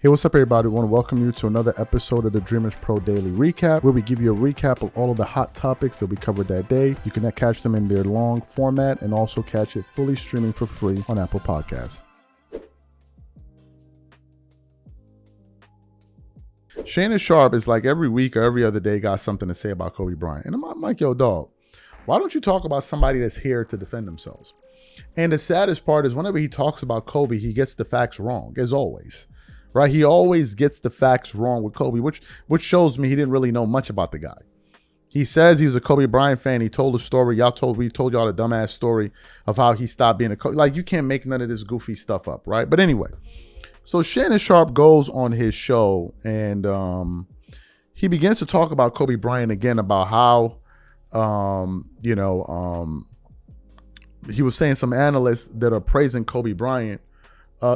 Hey, what's up, everybody? I want to welcome you to another episode of the Dreamers Pro Daily Recap, where we give you a recap of all of the hot topics that we covered that day. You can catch them in their long format and also catch it fully streaming for free on Apple Podcasts. Shannon Sharpe is like every week or every other day got something to say about Kobe Bryant. And I'm like, yo, dog, why don't you talk about somebody that's here to defend themselves? And the saddest part is whenever he talks about Kobe, he gets the facts wrong, as always. Right? He always gets the facts wrong with Kobe, which shows me he didn't really know much about the guy. He says he was a Kobe Bryant fan. He told a story. We told y'all the dumbass story of how he stopped being a Kobe. Like, you can't make none of this goofy stuff up, right? But anyway, so Shannon Sharpe goes on his show and he begins to talk about Kobe Bryant again, about how, he was saying some analysts that are praising Kobe Bryant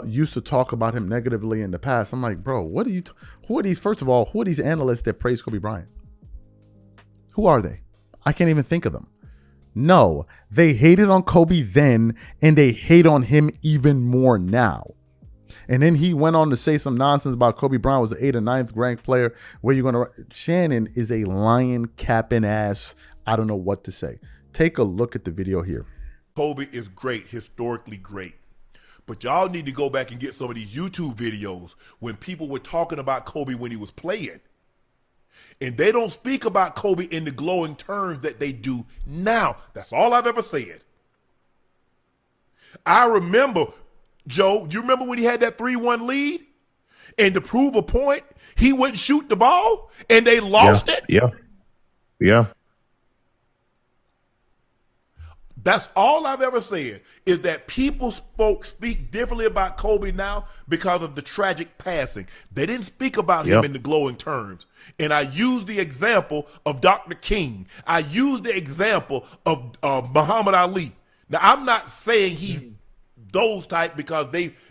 used to talk about him negatively in the past. I'm like, bro, who are these? First of all, who are these analysts that praise Kobe Bryant? Who are they? I can't even think of them. No, they hated on Kobe then, and they hate on him even more now. And then he went on to say some nonsense about Kobe Bryant was an 8th or 9th ranked player. Where you're going to... Shannon is a lion capping ass. I don't know what to say. Take a look at the video here. Kobe is great, historically great. But y'all need to go back and get some of these YouTube videos when people were talking about Kobe when he was playing. And they don't speak about Kobe in the glowing terms that they do now. That's all I've ever said. I remember, Joe, you remember when he had that 3-1 lead? And to prove a point, he wouldn't shoot the ball and they lost it? Yeah. That's all I've ever said, is that people speak differently about Kobe now because of the tragic passing. They didn't speak about him in the glowing terms. And I use the example of Dr. King. I use the example of Muhammad Ali. Now, I'm not saying he's those type because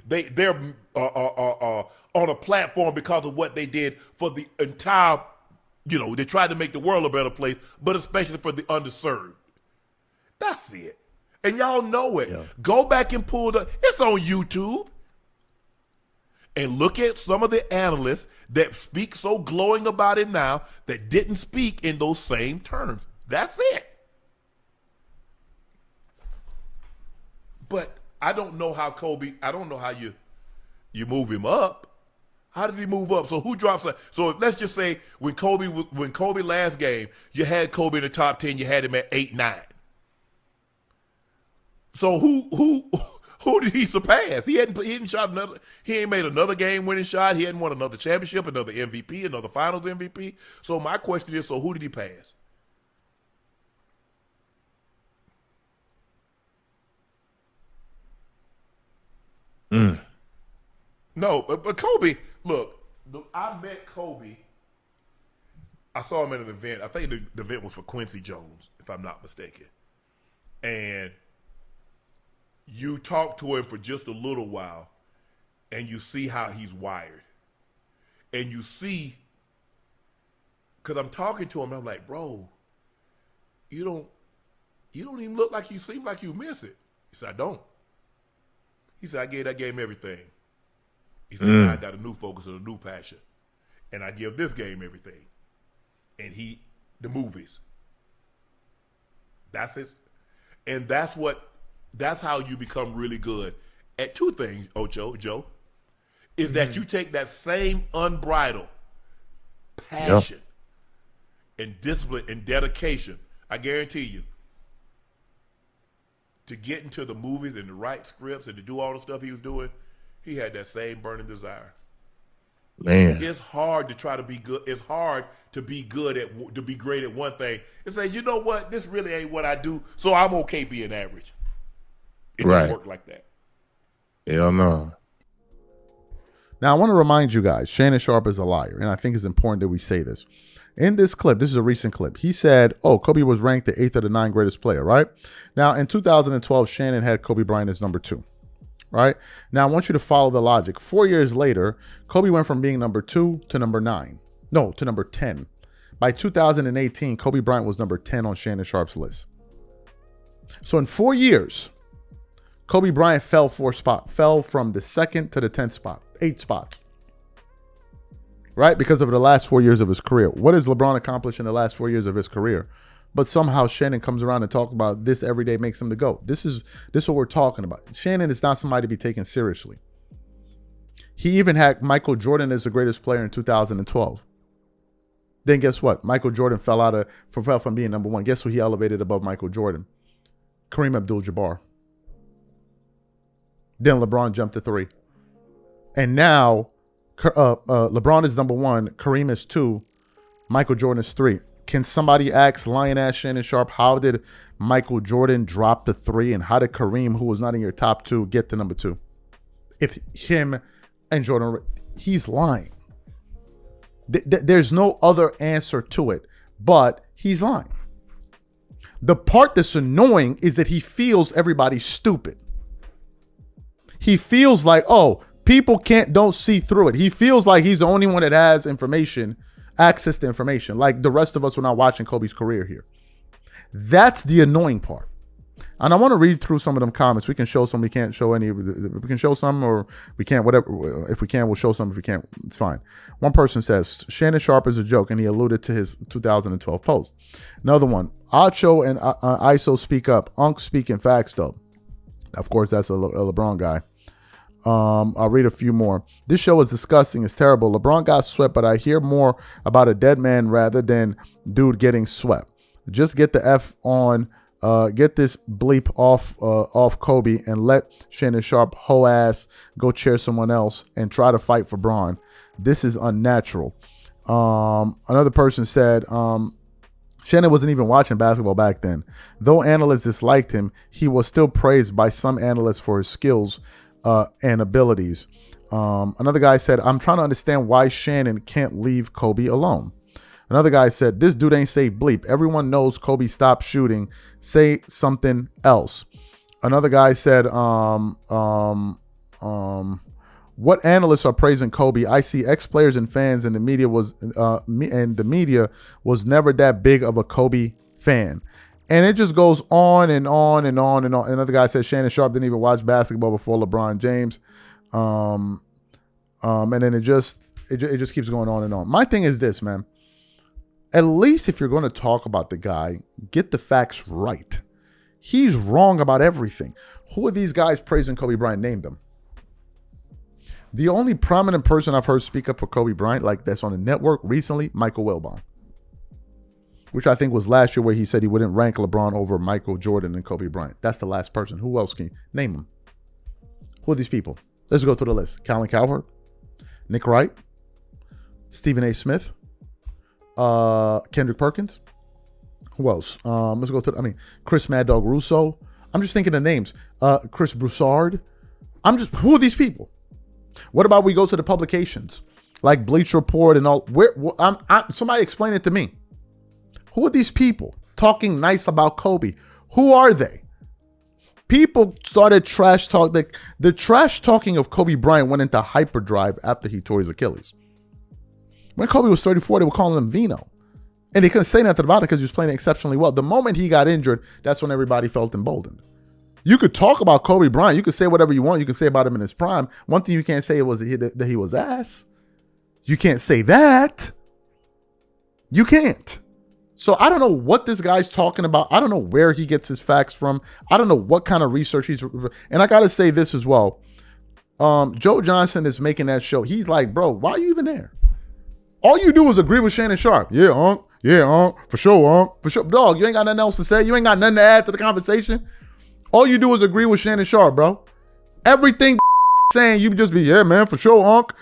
they're on a platform because of what they did for the entire, they tried to make the world a better place, but especially for the underserved. That's it. And y'all know it. Yeah. Go back and it's on YouTube. And look at some of the analysts that speak so glowing about it now that didn't speak in those same terms. That's it. But I don't know how you move him up. How does he move up? So who drops it? So let's just say when Kobe last game, you had Kobe in the top 10, you had him at 8-9. So who did he surpass? He hadn't shot another. He ain't made another game-winning shot. He hadn't won another championship, another MVP, another Finals MVP. So my question is, so who did he pass? No, but Kobe. Look, I met Kobe. I saw him at an event. I think the event was for Quincy Jones, if I'm not mistaken, and you talk to him for just a little while and you see how he's wired. And you see, because I'm talking to him, I'm like, bro, you don't even look like you seem like you miss it. He said, I don't. He said, I gave that game everything. He said, I got a new focus and a new passion. And I give this game everything. And the movies. That's it. And that's how you become really good at two things, Joe, is that you take that same unbridled passion and discipline and dedication, I guarantee you, to get into the movies and to write scripts and to do all the stuff he was doing, he had that same burning desire. Man, it's hard to try to be good. It's hard to be great at one thing and say, you know what, this really ain't what I do, so I'm okay being average. It doesn't work like that. Hell no. Now, I want to remind you guys, Shannon Sharpe is a liar, and I think it's important that we say this. In this clip, this is a recent clip, he said, Kobe was ranked the 8th or the 9th greatest player, right? Now, in 2012, Shannon had Kobe Bryant as number 2, right? Now, I want you to follow the logic. 4 years later, Kobe went from being number 2 to number 9. No, to number 10. By 2018, Kobe Bryant was number 10 on Shannon Sharpe's list. So in 4 years, Kobe Bryant fell from the 2nd to the 10th spot, 8 spots. right? Because of the last 4 years of his career. What has LeBron accomplished in the last 4 years of his career? But somehow Shannon comes around and talks about this every day makes him the GOAT. This is what we're talking about. Shannon is not somebody to be taken seriously. He even had Michael Jordan as the greatest player in 2012. Then guess what? Michael Jordan fell from being number one. Guess who he elevated above Michael Jordan? Kareem Abdul-Jabbar. Then LeBron jumped to 3. And now LeBron is number 1, Kareem is 2, Michael Jordan is 3. Can somebody ask lion-ass Shannon Sharpe, how did Michael Jordan drop to 3, and how did Kareem, who was not in your top 2, get to number 2? If him and Jordan, he's lying. There's no other answer to it, but he's lying. The part that's annoying is that he feels everybody stupid. He feels like, oh, people don't see through it. He feels like he's the only one that has access to information, like the rest of us were not watching Kobe's career here. That's the annoying part. And I want to read through some of them comments. We can show some, we can't show any. We can show some, or we can't, whatever. If we can, we'll show some. If we can't, it's fine. One person says, Shannon Sharpe is a joke, and he alluded to his 2012 post. Another one, Acho and ISO speak up. Unk speaking facts, though. Of course, that's a LeBron guy. I'll read a few more. This show is disgusting. It's terrible. LeBron got swept, but I hear more about a dead man rather than dude getting swept. Just get the F on. Get this bleep off Kobe and let Shannon Sharpe hoe ass go chair someone else and try to fight for Bron. This is unnatural. Another person said, Shannon wasn't even watching basketball back then. Though analysts disliked him, he was still praised by some analysts for his skills and abilities. Another guy said, I'm trying to understand why Shannon can't leave Kobe alone. Another guy said, this dude ain't say bleep. Everyone knows Kobe stopped shooting. Say something else. Another guy said, what analysts are praising Kobe? I see ex-players and fans, and the media was never that big of a Kobe fan. And it just goes on and on and on and on. Another guy said Shannon Sharpe didn't even watch basketball before LeBron James. And then it just keeps going on and on. My thing is this, man. At least if you're going to talk about the guy, get the facts right. He's wrong about everything. Who are these guys praising Kobe Bryant? Name them. The only prominent person I've heard speak up for Kobe Bryant like that's on the network recently, Michael Wilbon, which I think was last year, where he said he wouldn't rank LeBron over Michael Jordan and Kobe Bryant. That's the last person. Who else can you name them? Who are these people? Let's go through the list. Colin Cowherd, Nick Wright, Stephen A. Smith, Kendrick Perkins. Who else? Let's go through. Chris Mad Dog Russo. I'm just thinking of names. Chris Broussard. Who are these people? What about we go to the publications like Bleacher Report and all? Somebody explain it to me. Who are these people talking nice about Kobe? Who are they? People started trash talk. The trash talking of Kobe Bryant went into hyperdrive after he tore his Achilles. When Kobe was 34, they were calling him Vino. And they couldn't say nothing about it because he was playing exceptionally well. The moment he got injured, that's when everybody felt emboldened. You could talk about Kobe Bryant. You could say whatever you want. You could say about him in his prime. One thing you can't say was that he was ass. You can't say that. You can't. So I don't know what this guy's talking about. I don't know where he gets his facts from. I don't know what kind of research he's... And I got to say this as well. Joe Johnson is making that show. He's like, bro, why are you even there? All you do is agree with Shannon Sharpe. Yeah, for sure, for sure. Dog, you ain't got nothing else to say. You ain't got nothing to add to the conversation. All you do is agree with Shannon Sharpe, bro. Everything saying, you just be, yeah, man, for sure, Unc.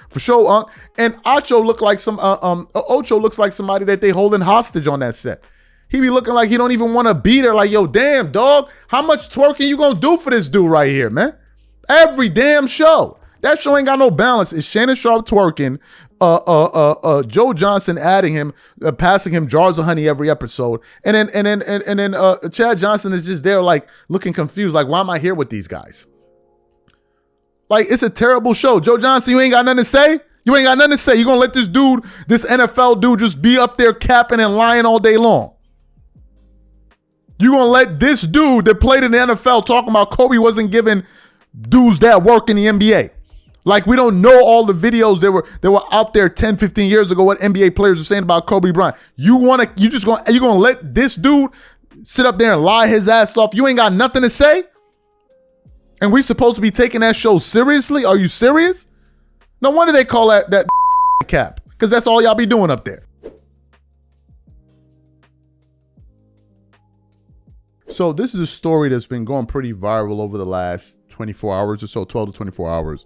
And Ocho looks like somebody that they holding hostage on that set. He be looking like he don't even want to be there. Like, yo, damn, dog, how much twerking you gonna do for this dude right here, man? Every damn show. That show ain't got no balance. It's Shannon Sharpe twerking, Joe Johnson adding him, passing him jars of honey every episode, and then Chad Johnson is just there like looking confused, like, why am I here with these guys? Like, it's a terrible show. Joe Johnson, you ain't got nothing to say? You ain't got nothing to say. You gonna let this dude, this NFL dude, just be up there capping and lying all day long? You gonna let this dude that played in the NFL talking about Kobe wasn't giving dudes that work in the NBA? Like we don't know all the videos that were out there 10, 15 years ago, what NBA players are saying about Kobe Bryant. You're gonna let this dude sit up there and lie his ass off? You ain't got nothing to say? And we supposed to be taking that show seriously? Are you serious? No wonder they call that cap, because that's all y'all be doing up there. So this is a story that's been going pretty viral over the last 24 hours or so, 12 to 24 hours.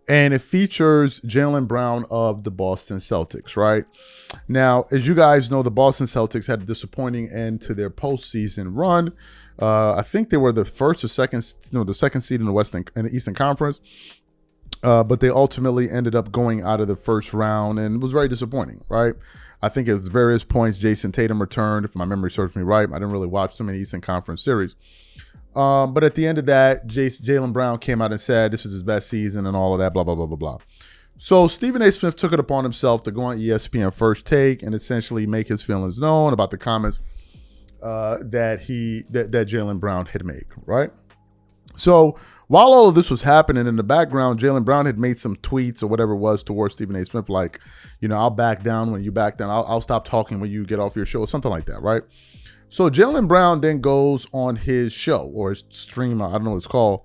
And it features Jaylen Brown of the Boston Celtics, right? Now, as you guys know, the Boston Celtics had a disappointing end to their postseason run. I think they were the second seed in the Eastern Conference. But they ultimately ended up going out of the first round, and it was very disappointing, right? I think at various points, Jason Tatum returned, if my memory serves me right. I didn't really watch too many Eastern Conference series. But at the end of that, Jaylen Brown came out and said this was his best season and all of that, blah, blah, blah, blah, blah. So Stephen A. Smith took it upon himself to go on ESPN First Take and essentially make his feelings known about the comments that Jaylen Brown had made, right? So while all of this was happening in the background, Jaylen Brown had made some tweets or whatever it was towards Stephen A. Smith, like, I'll back down when you back down. I'll stop talking when you get off your show, or something like that, right? So Jaylen Brown then goes on his show or his stream, I don't know what it's called,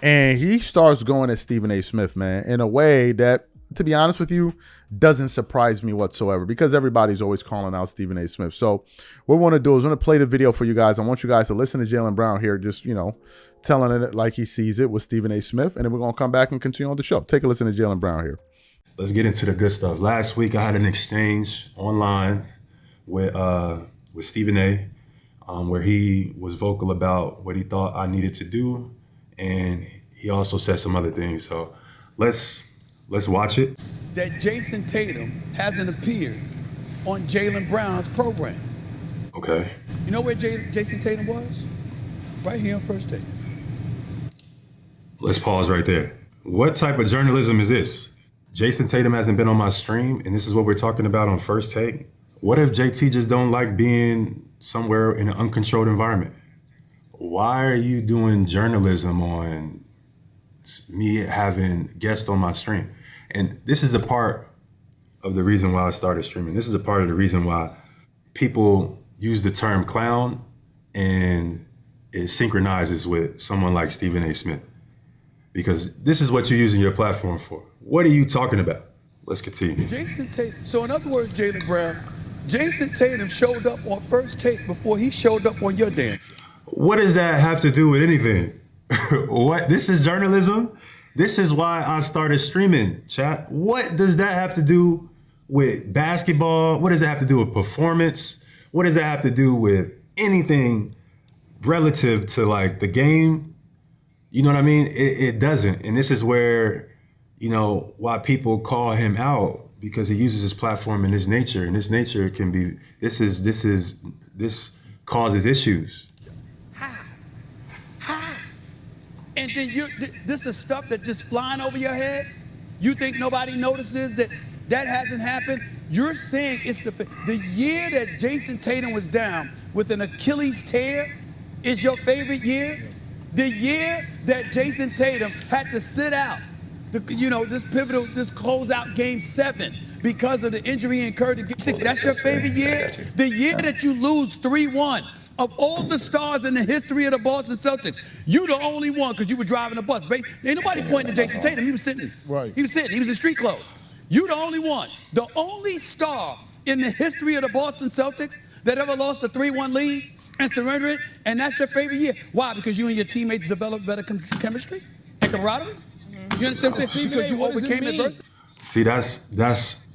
and he starts going at Stephen A. Smith, man, in a way that, to be honest with you, doesn't surprise me whatsoever, because everybody's always calling out Stephen A. Smith. So what we want to do is we're going to play the video for you guys. I want you guys to listen to Jaylen Brown here, just, telling it like he sees it with Stephen A. Smith, and then we're going to come back and continue on the show. Take a listen to Jaylen Brown here. Let's get into the good stuff. Last week, I had an exchange online with Stephen A., where he was vocal about what he thought I needed to do, and he also said some other things. So let's watch it. That Jason Tatum hasn't appeared on Jaylen Brown's program. Okay. You know where Jason Tatum was? Right here on First Take. Let's pause right there. What type of journalism is this? Jason Tatum hasn't been on my stream, and this is what we're talking about on First Take? What if JT just don't like being somewhere in an uncontrolled environment? Why are you doing journalism on me having guests on my stream? And this is a part of the reason why I started streaming. This is a part of the reason why people use the term clown and it synchronizes with someone like Stephen A. Smith. Because this is what you're using your platform for. What are you talking about? Let's continue. Jason Tatum. So in other words, Jaylen Brown, Jason Tatum showed up on First Take before he showed up on your damn show. What does that have to do with anything? What? This is journalism? This is why I started streaming, chat. What does that have to do with basketball? What does that have to do with performance? What does that have to do with anything relative to like the game? You know what I mean? It doesn't. And this is where, why people call him out, because he uses his platform and his nature. And his nature can be, this causes issues. And then this is stuff that just flying over your head? You think nobody notices that hasn't happened? You're saying it's the year that Jason Tatum was down with an Achilles tear is your favorite year? The year that Jason Tatum had to sit out, this closeout Game 7 because of the injury incurred in Game 6. That's your favorite year? The year that you lose 3-1. Of all the stars in the history of the Boston Celtics, you the only one because you were driving a bus. Ain't nobody pointing to Jason Tatum. He was sitting. Right. He was sitting. He was in street clothes. You the only one. The only star in the history of the Boston Celtics that ever lost a 3-1 lead and surrendered it, and that's your favorite year. Why? Because you and your teammates developed better chemistry and camaraderie? You understand what I'm saying? Because you overcame adversity? See, this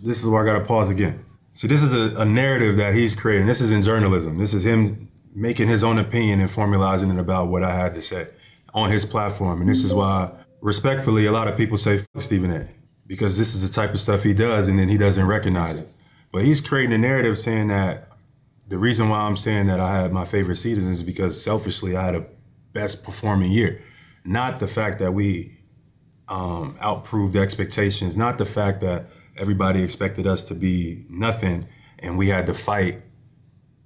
is where I gotta pause again. See, this is a narrative that he's creating. This is in journalism. This is him making his own opinion and formalizing it about what I had to say on his platform. And this is why, respectfully, a lot of people say, fuck Stephen A. Because this is the type of stuff he does and then he doesn't recognize it. But he's creating a narrative saying that the reason why I'm saying that I had my favorite season is because selfishly I had a best performing year. Not the fact that we outproved expectations, not the fact that everybody expected us to be nothing and we had to fight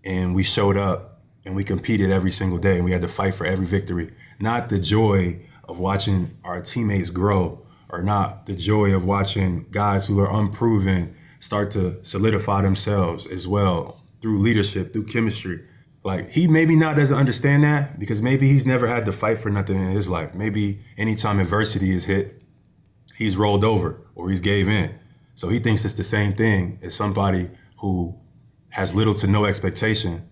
and we showed up and we competed every single day and we had to fight for every victory. Not the joy of watching our teammates grow or not the joy of watching guys who are unproven start to solidify themselves as well through leadership, through chemistry. Like, he maybe not doesn't understand that because maybe he's never had to fight for nothing in his life. Maybe anytime adversity is hit, he's rolled over or he's gave in. So he thinks it's the same thing as somebody who has little to no expectation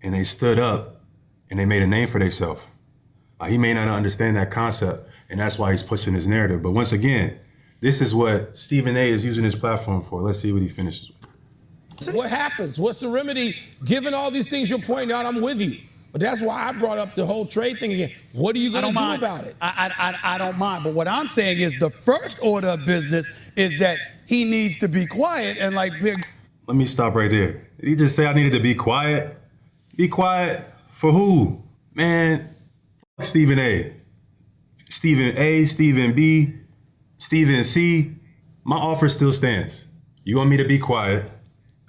and they stood up and they made a name for themselves. He may not understand that concept, and that's why he's pushing his narrative. But once again, this is what Stephen A is using his platform for. Let's see what he finishes with. What happens? What's the remedy? Given all these things you're pointing out, I'm with you. But that's why I brought up the whole trade thing again. What are you going to do about it? I don't mind. But what I'm saying is the first order of business is that he needs to be quiet and like big. Let me stop right there. Did he just say I needed to be quiet? Be quiet for who? Man, fuck Stephen A. Stephen A, Stephen B, Stephen C. My offer still stands. You want me to be quiet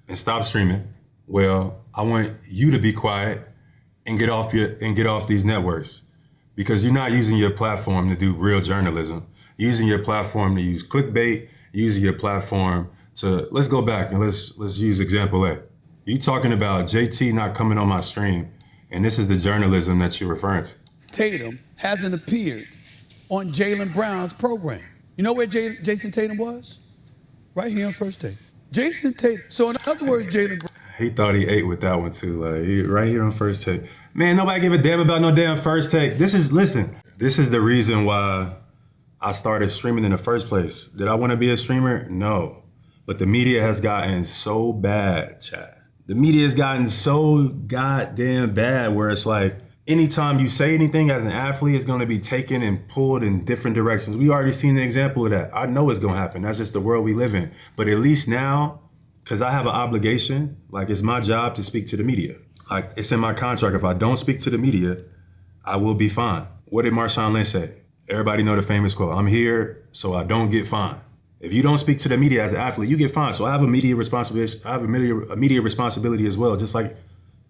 and stop streaming? Well, I want you to be quiet and get off these networks, because you're not using your platform to do real journalism. You're using your platform to use clickbait. You're using your platform to, let's go back and let's use example A. You talking about JT not coming on my stream, and this is the journalism that you're referring to. Tatum hasn't appeared on Jaylen Brown's program. You know where Jason Tatum was? Right here on First Take. Jason Tatum. So in other words, Jaylen Brown. He thought he ate with that one too. Like, right here on First Take. Man, nobody give a damn about no damn First Take. This is the reason why I started streaming in the first place. Did I want to be a streamer? No. But the media has gotten so bad, Chad. The media has gotten so goddamn bad where it's like, anytime you say anything as an athlete, it's going to be taken and pulled in different directions. We already seen the example of that. I know it's going to happen. That's just the world we live in. But at least now, because I have an obligation, like it's my job to speak to the media. Like it's in my contract. If I don't speak to the media, I will be fined. What did Marshawn Lynch say? Everybody know the famous quote, I'm here so I don't get fined. If you don't speak to the media as an athlete, you get fined. So I have a media responsibility. I have a media responsibility as well, just like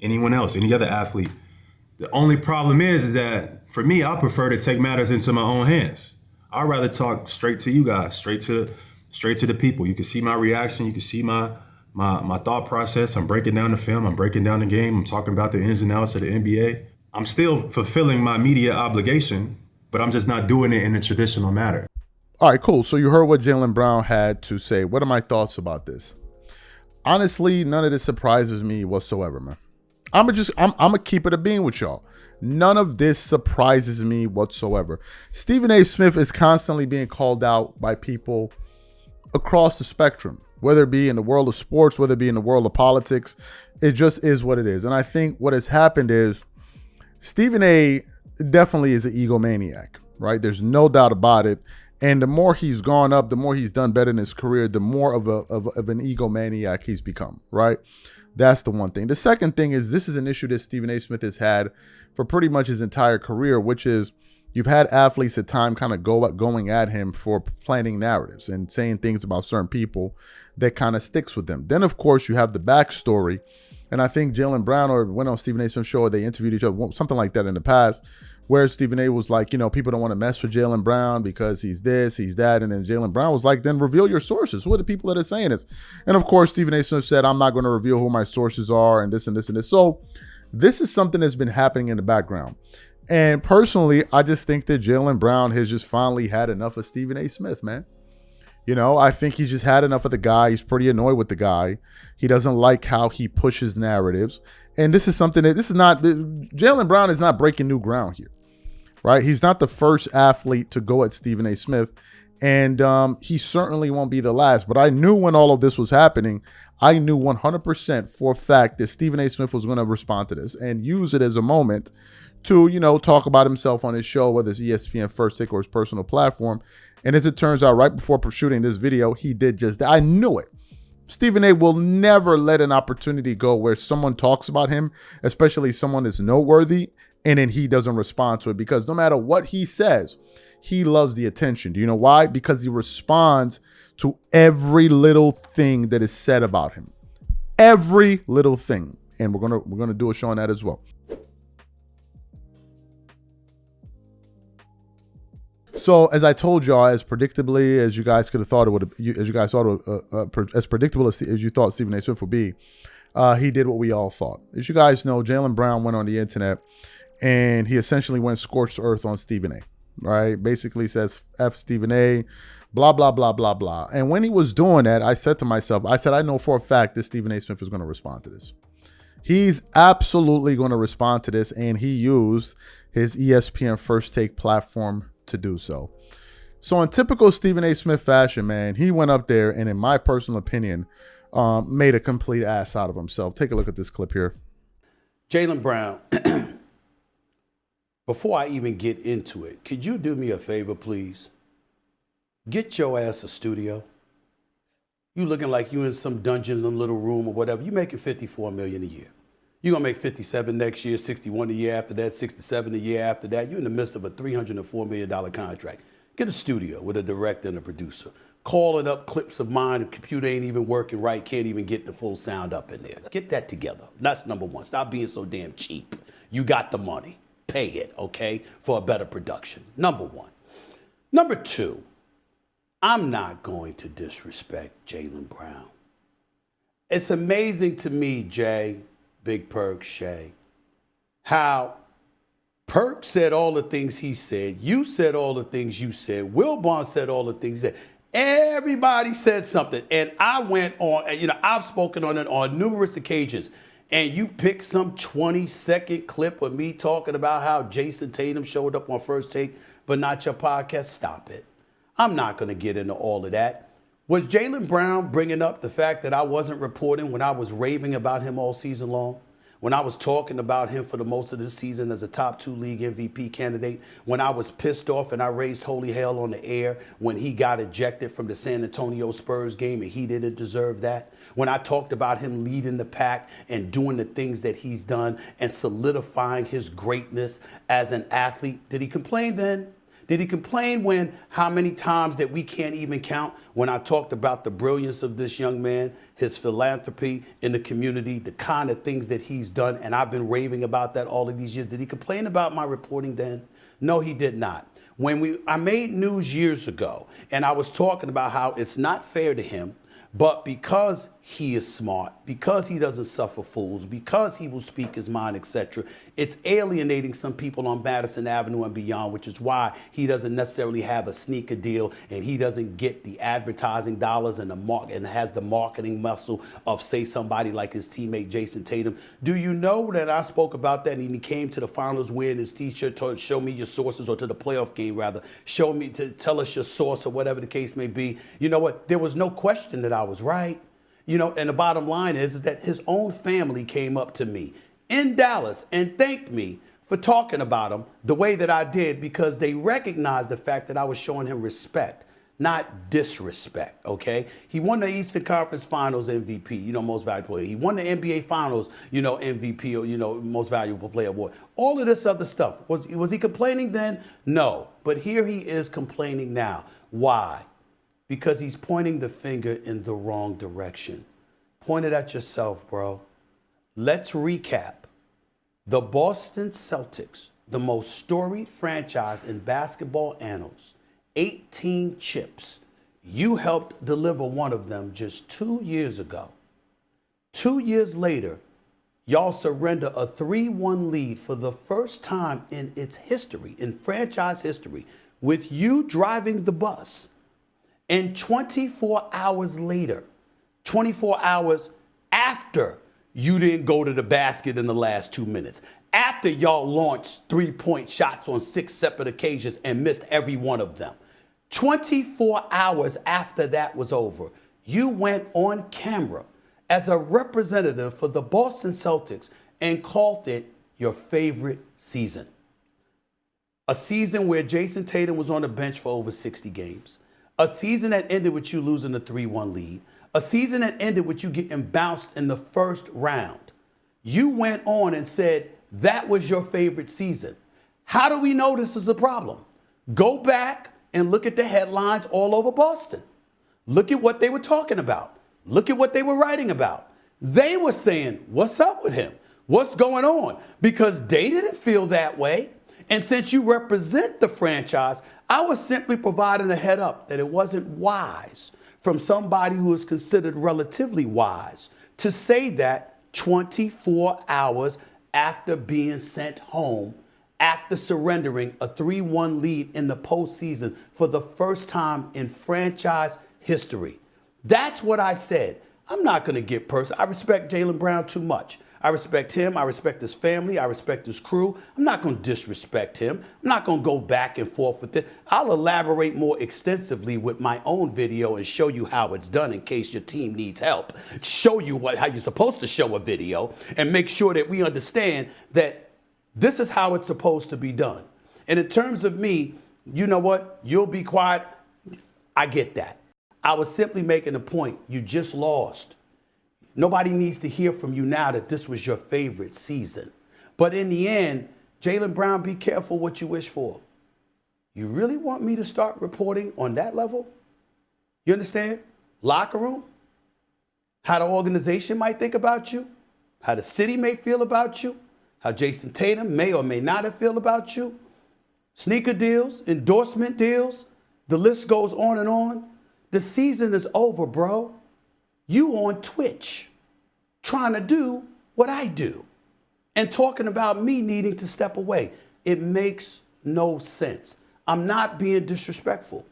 anyone else, any other athlete. The only problem is that for me, I prefer to take matters into my own hands. I'd rather talk straight to you guys, straight to the people. You can see my reaction. You can see my thought process. I'm breaking down the film. I'm breaking down the game. I'm talking about the ins and outs of the NBA. I'm still fulfilling my media obligation, but I'm just not doing it in a traditional manner. All right, cool. So you heard what Jaylen Brown had to say. What are my thoughts about this? Honestly, none of this surprises me whatsoever, man. I'm gonna keep it a being with y'all. None of this surprises me whatsoever. Stephen A. Smith is constantly being called out by people across the spectrum, whether it be in the world of sports, whether it be in the world of politics. It just is what it is. And I think what has happened is Stephen A. definitely is an egomaniac, right? There's no doubt about it. And the more he's gone up, the more he's done better in his career, the more of an egomaniac he's become, right? That's the one thing. The second thing is this is an issue that Stephen A. Smith has had for pretty much his entire career, which is you've had athletes at time kind of going at him for planting narratives and saying things about certain people that kind of sticks with them. Then, of course, you have the backstory. And I think Jaylen Brown or went on Stephen A. Smith's show, or they interviewed each other, something like that in the past, where Stephen A. was like, people don't want to mess with Jaylen Brown because he's this, he's that. And then Jaylen Brown was like, then reveal your sources. Who are the people that are saying this? And of course, Stephen A. Smith said, I'm not going to reveal who my sources are and this and this and this. So this is something that's been happening in the background. And personally, I just think that Jaylen Brown has just finally had enough of Stephen A. Smith, man. I think he's just had enough of the guy. He's pretty annoyed with the guy. He doesn't like how he pushes narratives. And this is something that Jaylen Brown is not breaking new ground here. Right? He's not the first athlete to go at Stephen A. Smith, and he certainly won't be the last. But I knew when all of this was happening, I knew 100% for a fact that Stephen A. Smith was going to respond to this and use it as a moment to, talk about himself on his show, whether it's ESPN First Take or his personal platform. And as it turns out, right before shooting this video, he did just that. I knew it. Stephen A. will never let an opportunity go where someone talks about him, especially someone that's noteworthy, and then he doesn't respond to it, because no matter what he says, he loves the attention. Do you know why? Because he responds to every little thing that is said about him. Every little thing. And we're gonna do a show on that as well. So as I told y'all, as predictably as you guys could have thought it would, as you guys thought, as predictable as you thought Stephen A. Smith would be, he did what we all thought. As you guys know, Jaylen Brown went on the internet and he essentially went scorched earth on Stephen A. Right? Basically says F Stephen A. Blah blah blah blah blah. And when he was doing that, I said to myself, I know for a fact that Stephen A. Smith is going to respond to this. He's absolutely going to respond to this, and he used his ESPN First Take platform to do so. So in typical Stephen A. Smith fashion, man, he went up there and, in my personal opinion, made a complete ass out of himself. Take a look at this clip here. Jaylen Brown, before I even get into it, could you do me a favor, please? Get your ass a studio. You looking like you in some dungeon, some little room or whatever. You making $54 million a year. You're going to make 57 next year, 61 the year after that, 67 the year after that. You're in the midst of a $304 million contract. Get a studio with a director and a producer. Calling up clips of mine, the computer ain't even working right, can't even get the full sound up in there. Get that together. That's number one. Stop being so damn cheap. You got the money. Pay it, okay, for a better production. Number one. Number two, I'm not going to disrespect Jaylen Brown. It's amazing to me, Jay, Big Perk, Shay, how Perk said all the things he said, you said all the things you said, Wilbon said all the things he said. Everybody said something, and I went on, I've spoken on it on numerous occasions, and you picked some 20-second clip of me talking about how Jason Tatum showed up on First Take, but not your podcast. Stop it. I'm not going to get into all of that. Was Jaylen Brown bringing up the fact that I wasn't reporting when I was raving about him all season long? When I was talking about him for the most of this season as a top 2 league MVP candidate? When I was pissed off and I raised holy hell on the air when he got ejected from the San Antonio Spurs game and he didn't deserve that? When I talked about him leading the pack and doing the things that he's done and solidifying his greatness as an athlete? Did he complain then? Did he complain when how many times that we can't even count when I talked about the brilliance of this young man, his philanthropy in the community, the kind of things that he's done, and I've been raving about that all of these years? Did he complain about my reporting then? No, he did not. When I made news years ago and I was talking about how it's not fair to him, but because he is smart, because he doesn't suffer fools, because he will speak his mind, etc., it's alienating some people on Madison Avenue and beyond, which is why he doesn't necessarily have a sneaker deal and he doesn't get the advertising dollars and and has the marketing muscle of, say, somebody like his teammate Jason Tatum. Do you know that I spoke about that and he came to the finals wearing his t-shirt to show me your sources, or to the playoff game rather, show me, to tell us your source or whatever the case may be? You know what? There was no question that I was right. And the bottom line is that his own family came up to me in Dallas and thanked me for talking about him the way that I did, because they recognized the fact that I was showing him respect, not disrespect, okay? He won the Eastern Conference Finals MVP, most valuable player. He won the NBA Finals, MVP, or, most valuable player award. All of this other stuff. Was he complaining then? No. But here he is complaining now. Why? Because he's pointing the finger in the wrong direction. Point it at yourself, bro. Let's recap. The Boston Celtics, the most storied franchise in basketball annals, 18 chips. You helped deliver one of them just 2 years ago. 2 years later, y'all surrender a 3-1 lead for the first time in its history, in franchise history, with you driving the bus. And 24 hours later, 24 hours after you didn't go to the basket in the last 2 minutes, after y'all launched 3-point shots on 6 separate occasions and missed every one of them, 24 hours after that was over, you went on camera as a representative for the Boston Celtics and called it your favorite season. A season where Jason Tatum was on the bench for over 60 games. A season that ended with you losing a 3-1 lead. A season that ended with you getting bounced in the first round. You went on and said that was your favorite season. How do we know this is a problem? Go back and look at the headlines all over Boston. Look at what they were talking about. Look at what they were writing about. They were saying, what's up with him? What's going on? Because they didn't feel that way. And since you represent the franchise, I was simply providing a head up that it wasn't wise from somebody who is considered relatively wise to say that 24 hours after being sent home, after surrendering a 3-1 lead in the postseason for the first time in franchise history. That's what I said. I'm not going to get personal. I respect Jaylen Brown too much. I respect him. I respect his family. I respect his crew. I'm not going to disrespect him. I'm not going to go back and forth with it. I'll elaborate more extensively with my own video and show you how it's done in case your team needs help. Show you how you're supposed to show a video and make sure that we understand that this is how it's supposed to be done. And in terms of me, you know what? You'll be quiet. I get that. I was simply making a point. You just lost. Nobody needs to hear from you now that this was your favorite season. But in the end, Jaylen Brown, be careful what you wish for. You really want me to start reporting on that level? You understand? Locker room? How the organization might think about you? How the city may feel about you? How Jason Tatum may or may not have feel about you? Sneaker deals, endorsement deals, the list goes on and on. The season is over, bro. You on Twitch trying to do what I do and talking about me needing to step away. It makes no sense. I'm not being disrespectful.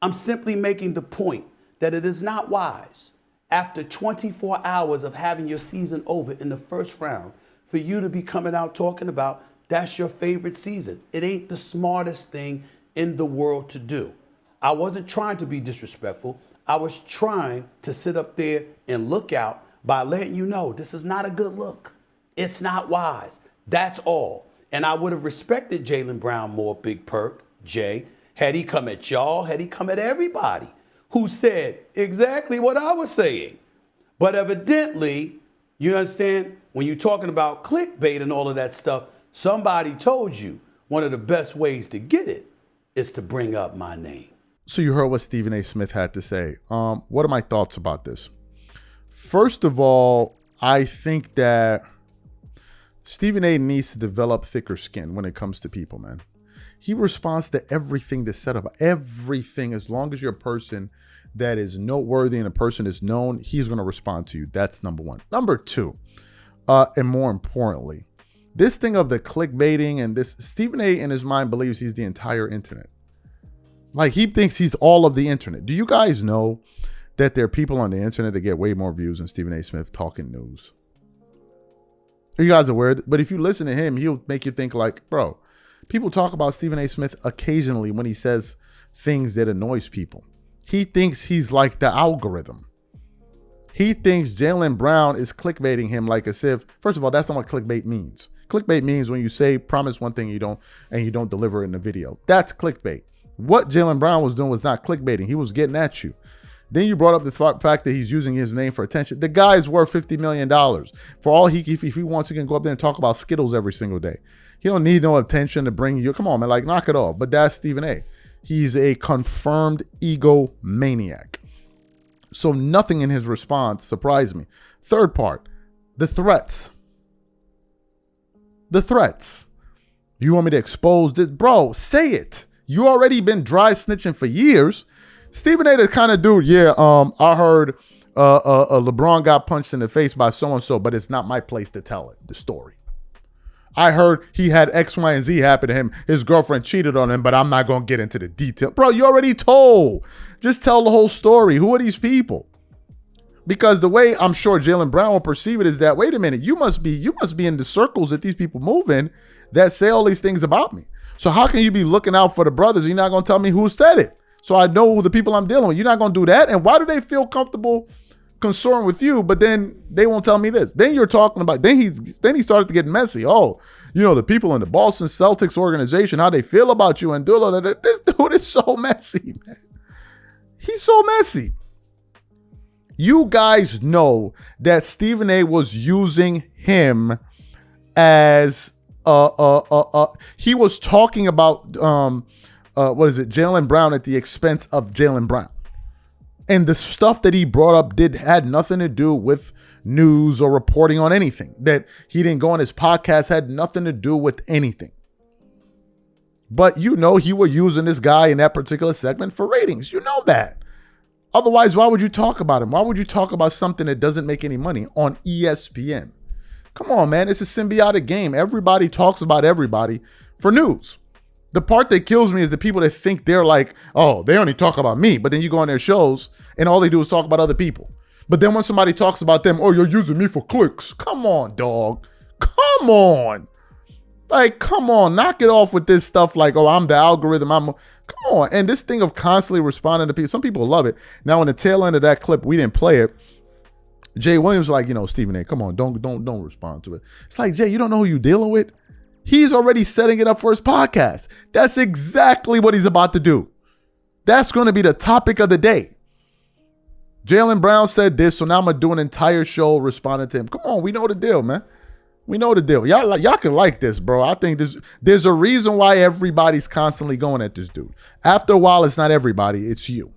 I'm simply making the point that it is not wise after 24 hours of having your season over in the first round for you to be coming out talking about that's your favorite season. It ain't the smartest thing in the world to do. I wasn't trying to be disrespectful. I was trying to sit up there and look out by letting you know this is not a good look. It's not wise. That's all. And I would have respected Jaylen Brown more, Big Perk, Jay, had he come at y'all, had he come at everybody who said exactly what I was saying. But evidently, you understand, when you're talking about clickbait and all of that stuff, somebody told you one of the best ways to get it is to bring up my name. So you heard what Stephen A. Smith had to say. What are my thoughts about this? First of all, I think that Stephen A. needs to develop thicker skin when it comes to people, man. He responds to everything that's said about everything. As long as you're a person that is noteworthy and a person is known, he's going to respond to you. That's number one. Number two, and more importantly, this thing of the clickbaiting and this, Stephen A. in his mind believes he's the entire internet. Like, he thinks he's all of the internet. Do you guys know that there are people on the internet that get way more views than Stephen A. Smith talking news? Are you guys aware? But if you listen to him, he'll make you think like, bro, people talk about Stephen A. Smith occasionally when he says things that annoys people. He thinks he's like the algorithm. He thinks Jaylen Brown is clickbaiting him like as if, first of all, that's not what clickbait means. Clickbait means when you say, promise one thing you don't deliver it in the video. That's clickbait. What Jaylen Brown was doing was not clickbaiting. He was getting at you. Then you brought up the fact that he's using his name for attention. The guy is worth $50 million. For all if he wants, he can go up there and talk about Skittles every single day. He don't need no attention to bring you. Come on, man, like, knock it off. But that's Stephen A. He's a confirmed egomaniac. So nothing in his response surprised me. Third part, the threats. The threats. You want me to expose this? Bro, say it. You already been dry snitching for years. Stephen A. the kind of dude, I heard LeBron got punched in the face by so-and-so, but it's not my place to tell it, the story. I heard he had X, Y, and Z happen to him. His girlfriend cheated on him, but I'm not going to get into the detail. Bro, you already told. Just tell the whole story. Who are these people? Because the way I'm sure Jaylen Brown will perceive it is that, wait a minute, you must be in the circles that these people move in that say all these things about me. So how can you be looking out for the brothers and you're not going to tell me who said it? So I know the people I'm dealing with. You're not going to do that? And why do they feel comfortable concerned with you, but then they won't tell me this? Then you're talking about, then he started to get messy. Oh, the people in the Boston Celtics organization, how they feel about you and do all that. This dude is so messy, man. He's so messy. You guys know that Stephen A. was using him as he was talking about Jaylen Brown at the expense of Jaylen Brown. And the stuff that he brought up had nothing to do with news or reporting on anything. That he didn't go on his podcast had nothing to do with anything. But you know he was using this guy in that particular segment for ratings. You know that. Otherwise, why would you talk about him? Why would you talk about something that doesn't make any money on ESPN? Come on, man. It's a symbiotic game. Everybody talks about everybody for news. The part that kills me is the people that think they're like, oh, they only talk about me. But then you go on their shows and all they do is talk about other people. But then when somebody talks about them, oh, you're using me for clicks. Come on, dog. Come on. Like, come on. Knock it off with this stuff like, oh, I'm the algorithm. Come on. And this thing of constantly responding to people, some people love it. Now, in the tail end of that clip, we didn't play it. Jay Williams was like, Stephen A., come on, don't respond to it. It's like, Jay, you don't know who you're dealing with? He's already setting it up for his podcast. That's exactly what he's about to do. That's going to be the topic of the day. Jaylen Brown said this, so now I'm going to do an entire show responding to him. Come on, we know the deal, man. We know the deal. Y'all can like this, bro. I think there's a reason why everybody's constantly going at this dude. After a while, it's not everybody, it's you.